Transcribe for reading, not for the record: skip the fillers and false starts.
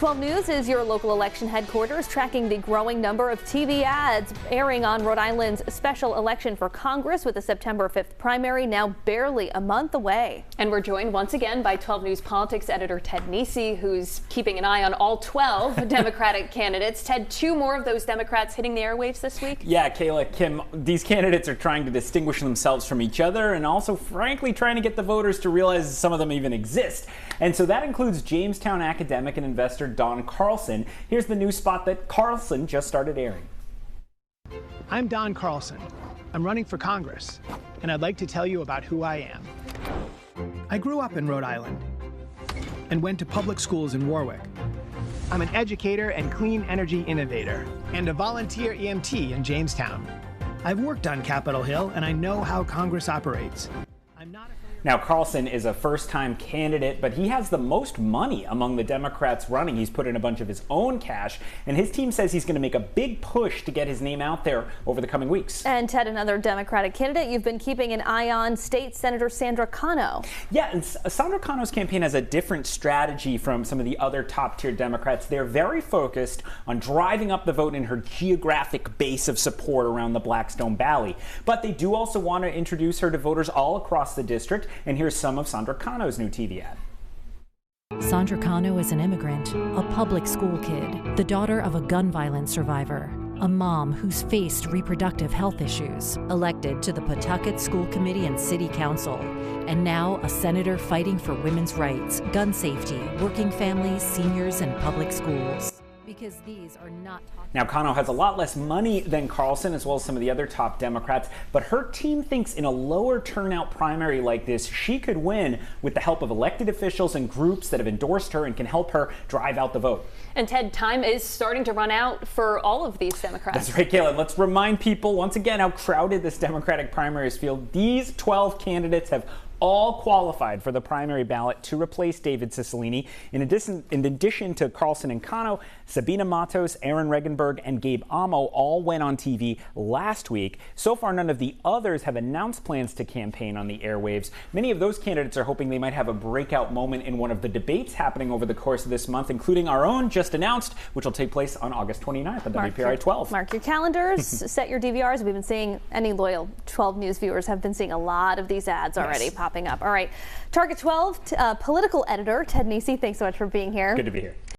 12 News is your local election headquarters, tracking the growing number of TV ads airing on Rhode Island's special election for Congress, with the September 5th primary now barely a month away. And we're joined once again by 12 News politics editor Ted Nesi, who's keeping an eye on all 12 Democratic candidates. Ted, two more of those Democrats hitting the airwaves this week? Yeah, Kayla, Kim, these candidates are trying to distinguish themselves from each other and also, frankly, trying to get the voters to realize some of them even exist. And so that includes Jamestown academic and investor Don Carlson. Here's the news spot that Carlson just started airing. I'm Don Carlson. I'm running for Congress, and I'd like to tell you about who I am. I grew up in Rhode Island and went to public schools in Warwick. I'm an educator and clean energy innovator and a volunteer EMT in Jamestown. I've worked on Capitol Hill, and I know how Congress operates. Now, Carlson is a first-time candidate, but he has the most money among the Democrats running. He's put in a bunch of his own cash, and his team says he's going to make a big push to get his name out there over the coming weeks. And Ted, another Democratic candidate you've been keeping an eye on, State Senator Sandra Cano. Yeah, and Sandra Cano's campaign has a different strategy from some of the other top-tier Democrats. They're very focused on driving up the vote in her geographic base of support around the Blackstone Valley. But they do also want to introduce her to voters all across the district. And here's some of Sandra Cano's new TV ad. Sandra Cano is an immigrant, a public school kid, the daughter of a gun violence survivor, a mom who's faced reproductive health issues, elected to the Pawtucket School Committee and City Council, and now a senator fighting for women's rights, gun safety, working families, seniors, and public schools. Because these are not Now, Cano has a lot less money than Carlson, as well as some of the other top Democrats, but her team thinks in a lower turnout primary like this, she could win with the help of elected officials and groups that have endorsed her and can help her drive out the vote. And Ted, time is starting to run out for all of these Democrats. That's right, Kayla. Let's remind people once again how crowded this Democratic primaries field. These 12 candidates have all qualified for the primary ballot to replace David Cicilline. In addition to Carlson and Cano, Sabina Matos, Aaron Regenberg, and Gabe Amo all went on TV last week. So far, none of the others have announced plans to campaign on the airwaves. Many of those candidates are hoping they might have a breakout moment in one of the debates happening over the course of this month, including our own just announced, which will take place on August 29th on WPRI 12. Mark your calendars, set your DVRs. We've been seeing, any loyal 12 News viewers have been seeing a lot of these ads already popping up. All right, Target 12 political editor Ted Nesi, thanks so much for being here. Good to be here.